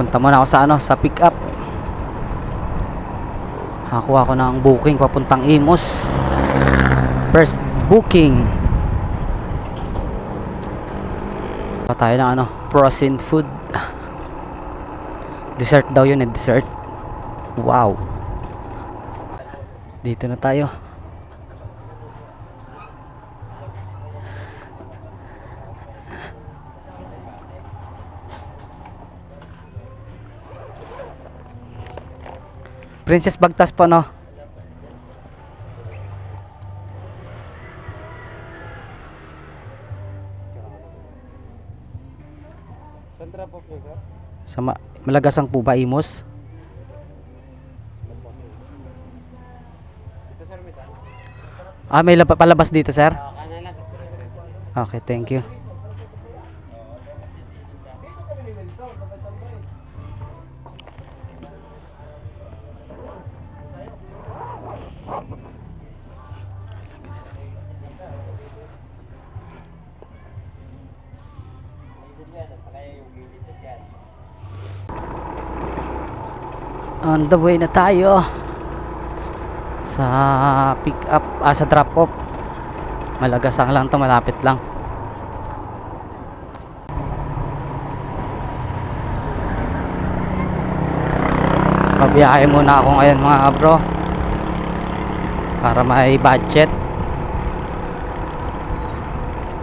Punta muna ako sa ano, sa pick up. Nakakuha ko ng booking papuntang Imus. First booking. Pa tayo ng ano, frozen food. Dessert daw yun, dessert. Wow. Dito na tayo. Princess Bagtas po, no? Sentra po po, sir. Sa Malagasang po ba, Imus? Ito, sir, may tanong. Ah, may palabas dito, sir? Kanan lang. Okay, thank you. On the way na tayo sa pick up, sa drop off. Malagasang lang to, malapit lang. Pabiyahe muna ako ngayon mga bro, para may budget.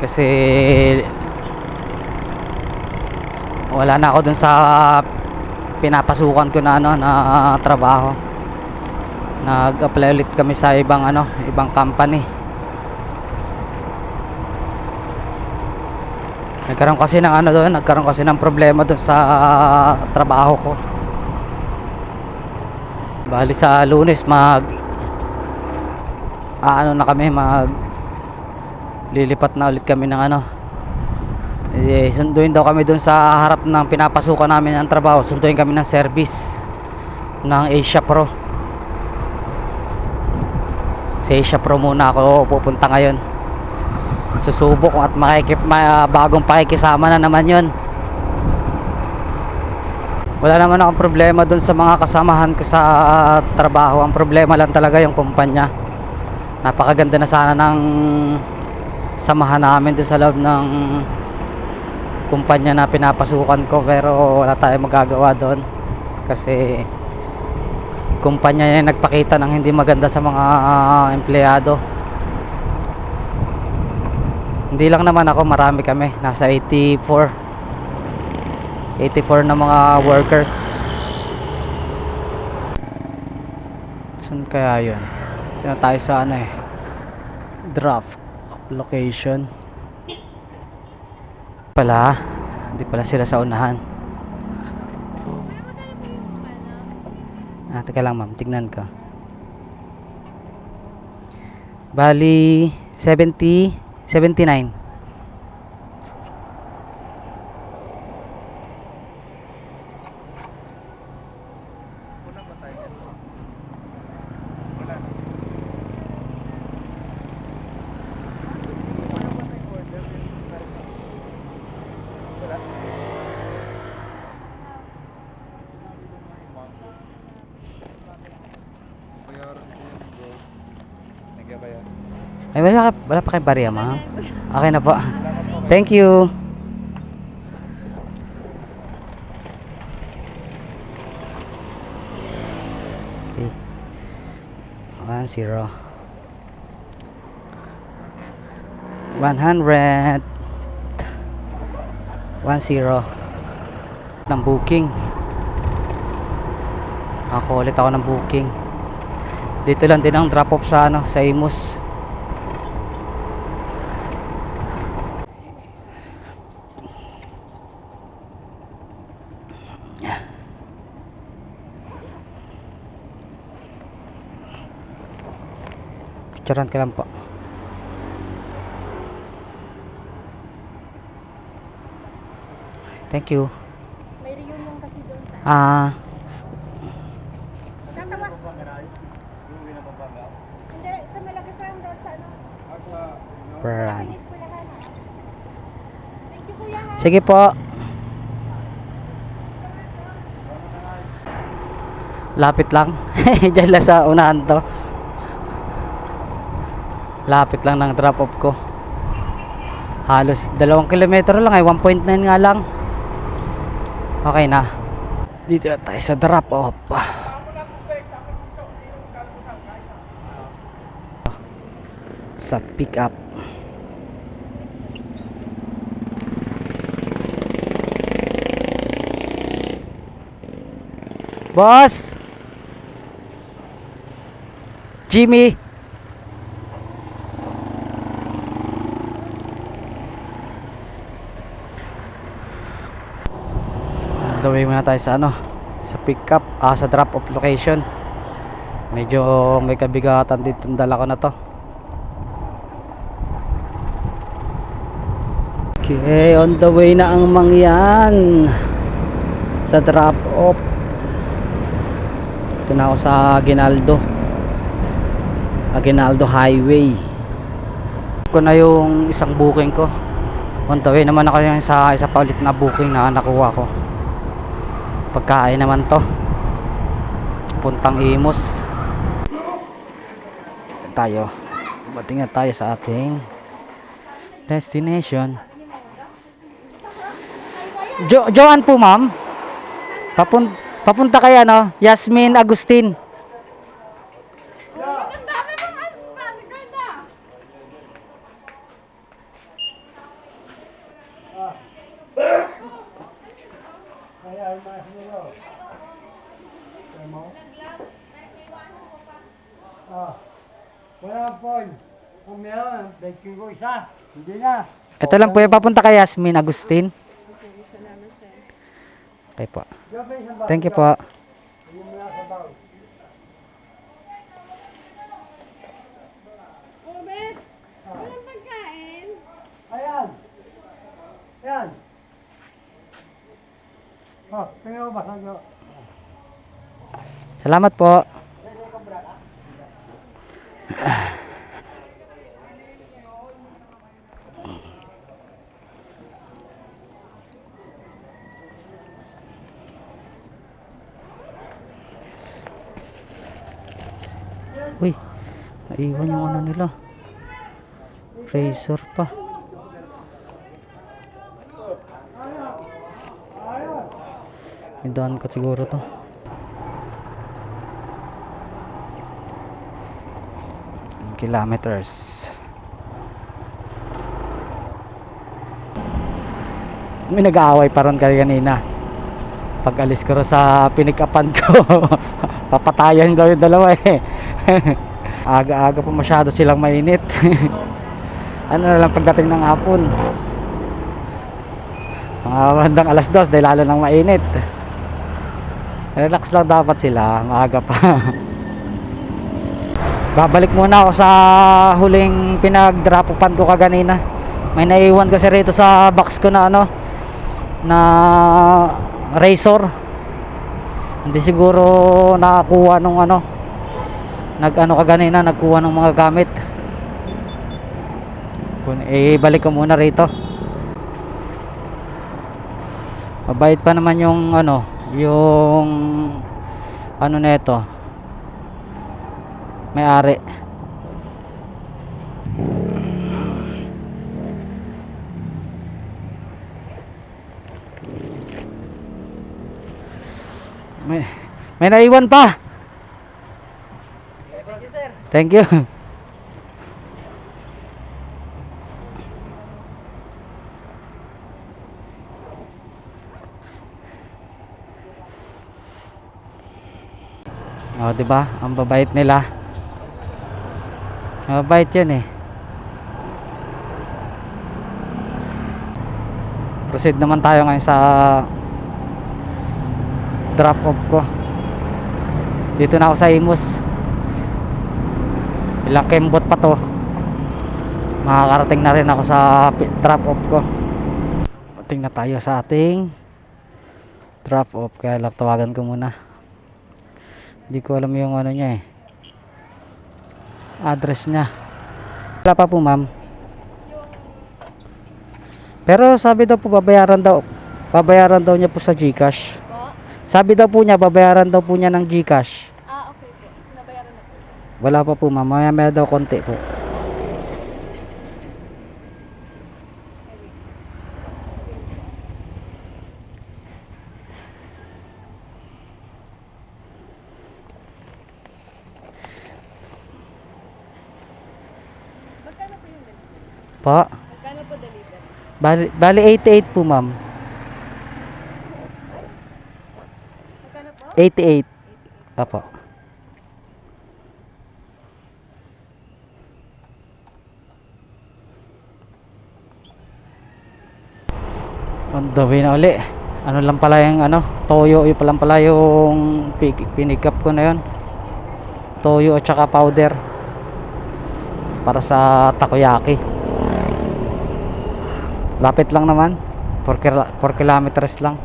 Kasi wala na ako dun sa pinapasukan ko na ano, na trabaho. Nag-apply ulit kami sa ibang ano, ibang company. Nagkaroon kasi ng ano doon, nagkaroon kasi ng problema doon sa trabaho ko. Bali sa Lunes ano na kami, lilipat na ulit kami ng ano. Sunduin daw kami doon sa harap ng pinapasukan namin ng trabaho. Sunduin kami ng service ng Asia Pro. Sa Asia Pro muna ako pupunta ngayon. Susubok at bagong pakikisama na naman yon. Wala naman akong problema doon sa mga kasamahan ko sa trabaho. Ang problema lang talaga yung kumpanya. Napakaganda na sana ng samahan namin doon sa loob ng kumpanya na pinapasukan ko, pero wala tayong magagawa doon kasi kumpanya yung nagpakita ng hindi maganda sa mga empleyado. Hindi lang naman ako, marami kami, nasa 84 na mga workers. Saan kaya yun? Saan tayo sa ano draft location pala, hindi pala sila sa unahan. Teka lang ma'am, tignan ko. Bali 70, 79. Ay, wala pa kay barya ma'am. Okay na po. Thank you. Okay. 10. 100. 10 ng booking. Ako ulit ako ng booking. Dito lang din ang drop off sa ano, sa Imus. Picturean ka lang po. Thank you. May reunion kasi doon sa... Tatawa. Hindi, sa Malagasang doon sa ano? Brand. Finish ko lahat. Thank you kuya ha. Sige po. Lapit lang. Diyan lang sa unahan to. Lapit lang ng drop off ko. Halos 2 kilometro lang 1.9 nga lang. Okay na. Dito na tayo sa drop off. Sa pick up. Boss! Jimmy! On the way muna tayo sa sa pick up, sa drop off location. Medyo may kabigatan dito ang dala ko na to. Okay, on the way na ang mangyan sa drop off. Ito na ako sa Aguinaldo Highway. Ko na yung isang booking ko. On the way naman ako yung isa pa ulit na booking na nakuha ko. Pagkain naman to, puntang Imus tayo. Batingan tayo sa ating destination. Joan po ma'am, papunta kay Yasmin Agustin. Wala po. Kung meron, daigin ko isa. Hindi na. Ito lang po yung papunta kay Yasmin Agustin. Okay po. Thank you po. Robert, walang pagkain. Ayan. Ayan. Oh, tingnan mo ba sa Salamat po. Uy, naiwan yung nila. Razor pa. Idaan ko siguro to. Kilometers. May nag-aaway pa ron kanina. Pag alis ko sa pinikapan ko, papatayan daw yung dalawa eh. Aga-aga pa masyado silang mainit. Ano na lang pagdating ng hapon, mga bandang 2:00 dahil lalo nang mainit. Relax lang dapat sila, maaga pa. Babalik muna ako sa huling pinag-drop-upan ko kaganina. May naiwan kasi rito sa box ko na na razor. Hindi siguro nakakuha nung kaganina, nagkuha ng mga gamit. Balik ko muna rito. Mabait pa naman yung yung nito, may-ari. May naiwan pa. Thank you, sir. Thank you. Oh, 'di ba? Ang babait nila. Mabait 'yan eh. Proceed naman tayo ngayon sa drop off ko. Dito na ako sa Imus. Ilang kembot pa to, makakarating na rin ako sa drop off ko. Pating na tayo sa ating drop off. Kaya lang tawagan ko muna. Hindi ko alam yung niya address niya. Wala pa po ma'am. Pero sabi daw po babayaran daw niya po sa GCash. Sabi daw po niya, babayaran daw po niya ng GCash. Ah, okay po. Nabayaran na po. Wala pa po ma'am, maya daw konti po. Magkano po yung delivery? Pa, Magkano po delivery? bali 88 po ma'am. Magkano po? 88. Apo. On the way na uli. Ano lang pala yung ano, toyo yung pala yung pinick up ko na yun. Toyo at saka powder para sa takoyaki. Lapit lang naman, 4 kilometers lang.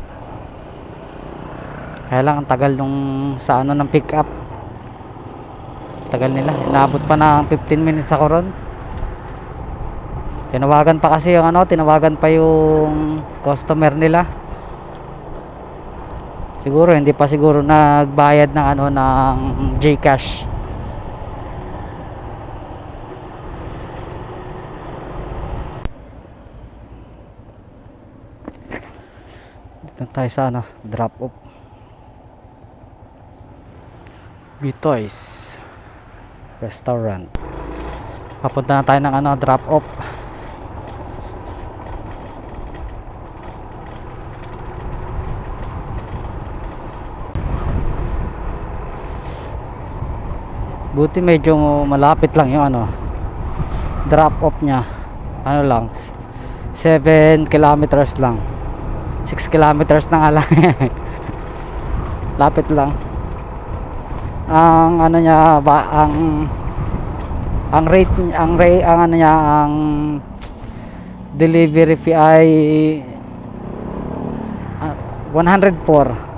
Kaya lang ang tagal nung sa ano ng pick up. Tagal nila, inabot pa ng 15 minutes ako ron. Tinawagan pa kasi yung ano, tinawagan pa yung customer nila. Siguro hindi pa siguro nagbayad ng ano ng GCash. Dito tayo sa ano, drop off. Bitoys Restaurant. Papunta na tayo ng ano, drop off. Buti medyo malapit lang yung ano, drop off nya. Ano lang, 7 kilometers lang, 6 kilometers na nga lang. Lapit lang. Ang ano niya ba, ang rate, ang ano niya, ang delivery fee ay 104.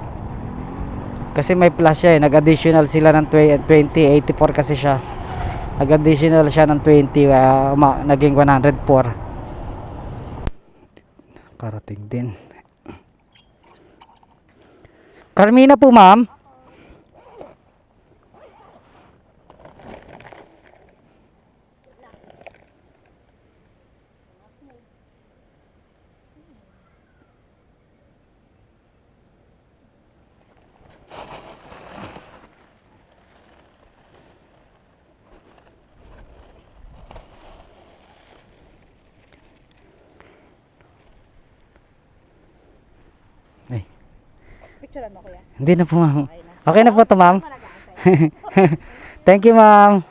Kasi may plus siya eh, nag-additional sila ng 20, 84 kasi siya. Nag-additional siya ng 20 kaya naging 104. Karating din. Carmina po ma'am. Ay, Picturean mo kuya. hindi na po ma'am. Okay na. Okay na po to ma'am. Ako nag-aantay. Thank you ma'am.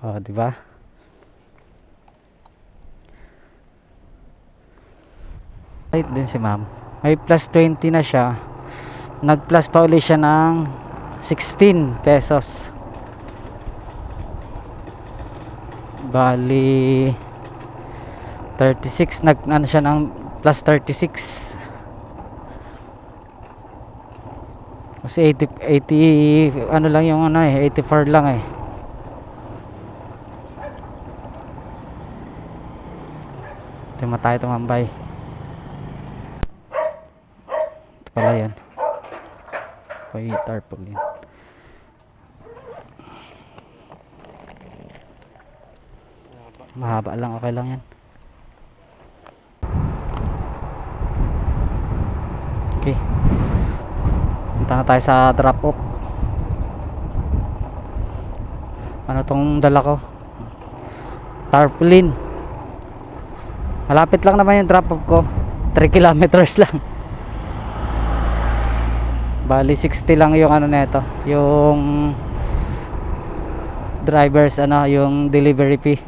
Oh, di ba? Right din si ma'am. May plus 20 na siya. Nag-plus pa ulit siya ng 16 pesos. Bali 36, ano siya ng plus 36. Kasi 80 ano lang yung ano eh, 84 lang eh. Tima tayo tumambay. Ito pala yan. Pay tarpaulin. Mahaba lang, okay lang yan. Okay, punta na tayo sa drop off. Ano tong dala ko? Tarpaulin. Malapit lang naman yung drop off ko, 3 kilometers lang. Bali 60 lang yung ano nito, yung drivers ano, yung delivery fee.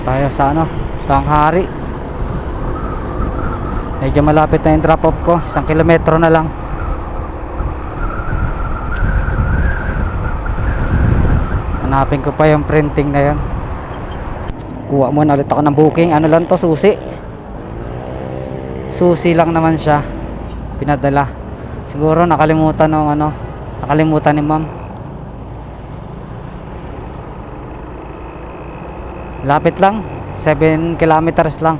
Tayo sa ano, Tanghari. Medyo malapit na yung drop off ko, 1 kilometro na lang. Hanapin ko pa yung printing na yan. Kuha muna ulit ako ng booking. Ano lang to, susi. susi lang naman siya pinadala. Siguro nakalimutan ng ano, nakalimutan ni ma'am. Lapit lang, 7 kilometers lang.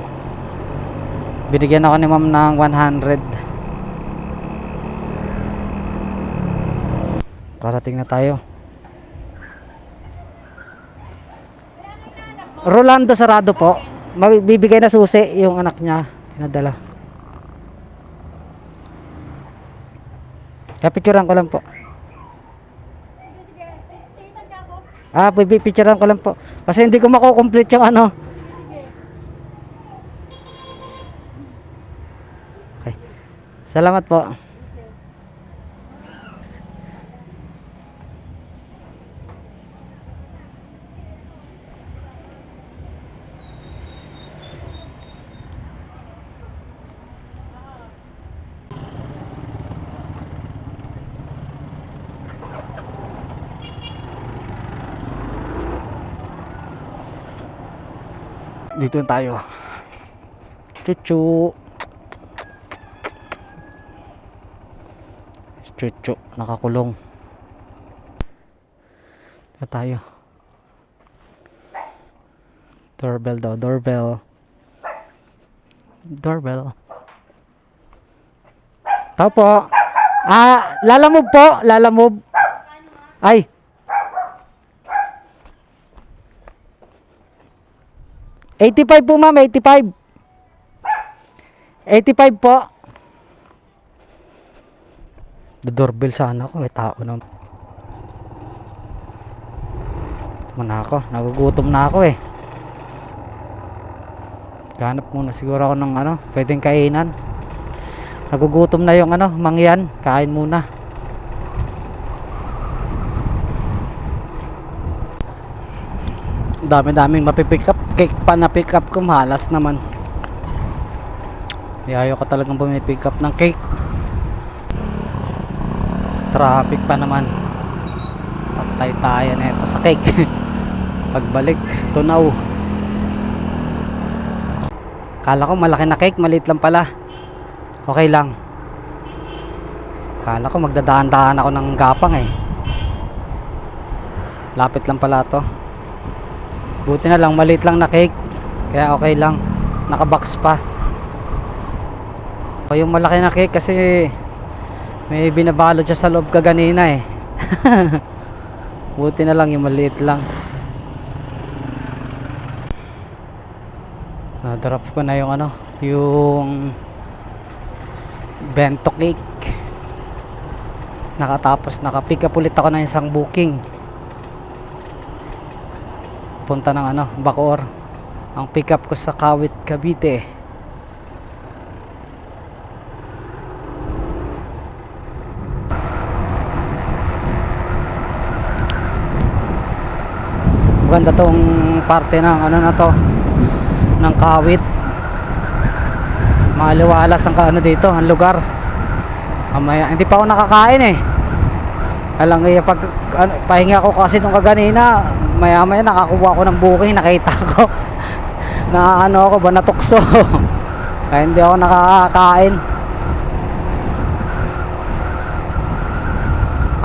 Binigyan ako ni ma'am ng 100. Karating na tayo. Rolando Sarado po. Magbibigay na susi yung anak niya pinadala. Picturean ko lang po. Picturean ko lang po. Kasi hindi ko mako-complete yung ano. Okay. Salamat po. Dito na tayo. Chuchu. Chuchu, nakakulong. Dito tayo. Doorbell daw, doorbell. Doorbell. Tao po. Lalamove po, lalamove. Ay. $85 po ma'am, 85. 85 po. Doorbell sana ako, may tao naman. Mana ako, nagugutom na ako eh. Ganap muna siguro ako ng ano, pwedeng kainan. Nagugutom na yung ano, mangyan, kain muna. Dami-daming mapipick up. Cake pa na pick up ko, mahalas naman. Ayaw ko talagang pumipick up ng cake. Traffic pa naman. Patay tayo na ito sa cake. Pagbalik, tunaw. Kala ko malaki na cake, maliit lang pala. Okay lang. Kala ko magdadaan-daan ako ng gapang eh. Lapit lang pala to. Buti na lang maliit lang na cake. Kaya okay lang. Nakabox pa. O yung malaki na cake kasi may binabalot siya sa loob kaganina eh. Buti na lang yung maliit lang. Na-drop ko na yung ano, yung bento cake. Nakatapos naka-pick up ulit ako ng isang booking. Punta ng ano, Bacoor. Ang pick up ko sa Kawit, Cavite. Maganda tong parte ng ano na to, ng Kawit. Maliwalas ang ano dito, ang lugar. Mamaya, hindi pa ako nakakain eh. Alang nga pag ano, pahinga ko kasi nung kaganina, maya maya nakakuha ako ng booking, nakita ko na ano ako ba, natukso. Kaya hindi ako nakakain.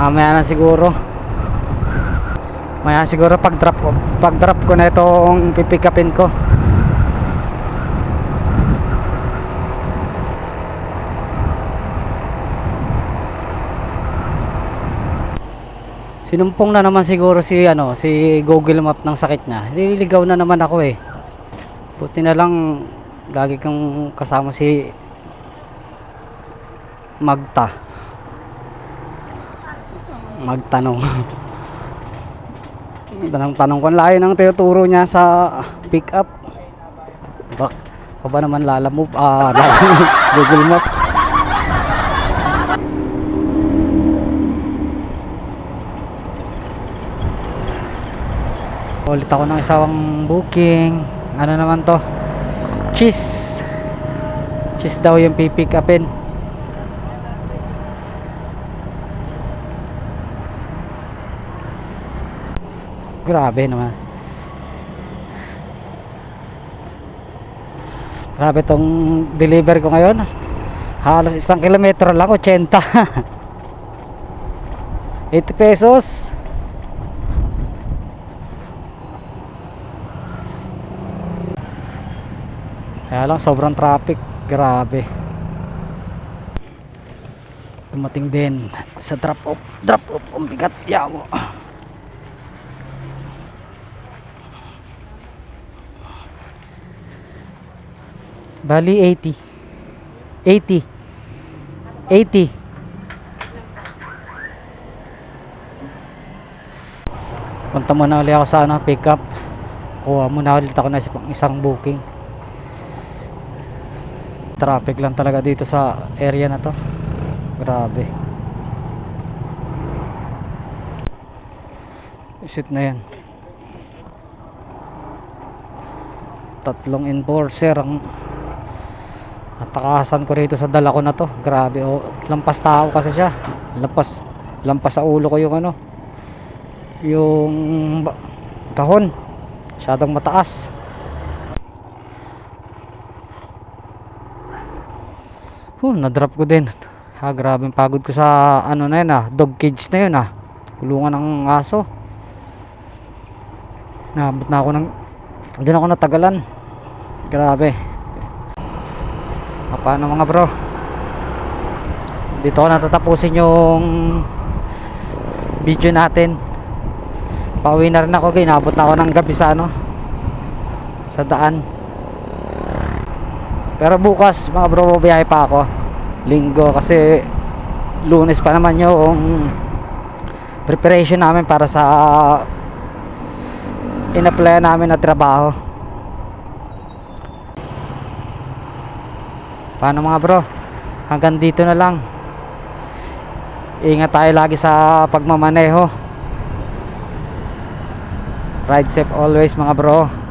Maya na siguro. Maya siguro pag drop ko na itong pipick upin ko. Sinumpong na naman siguro si ano, si Google Map ng sakit niya. Nililigaw na naman ako eh. Buti na lang lagi kang kasama si magtanong. Tanong ko layo ng tinuturo niya sa pick up. Ako ba naman lalamove? Google Map. Ulit ako ng isang booking. Ano naman to? Cheese daw yung pipick upin. Grabe naman. Grabe tong deliver ko ngayon. Halos 1 kilometro lang, 80. 80 pesos. Kaya lang sobrang traffic. Grabe. Dumating din sa drop off. Drop off ang bigat. Yawo. Bali 80. 80. 80. Punta muna ulit ako sa pick up. Kuha muna ulit ako na isang booking. Traffic lang talaga dito sa area na to. Grabe. Shit na yan. Tatlong enforcer ang natakasan ko rito sa dala ko na to. Grabe, oh, lampas tao kasi siya. Lampas sa ulo ko yung yung kahon. Masyadong mataas. Na-drop ko din. Grabe pagod ko sa na yun dog cage na yun kulungan ng aso. Naabot na ako doon ako natagalan. Grabe. Paano mga bro? Dito ko natatapusin yung video natin. Pauwi na rin ako, inabot na ako ng gabi sa sa daan. Pero bukas mga bro, biyahe pa ako. Linggo kasi Lunes pa naman yung preparation namin para sa in-apply namin na trabaho. Paano mga bro? Hanggang dito na lang. Ingat tayo lagi sa pagmamaneho. Ride safe always mga bro.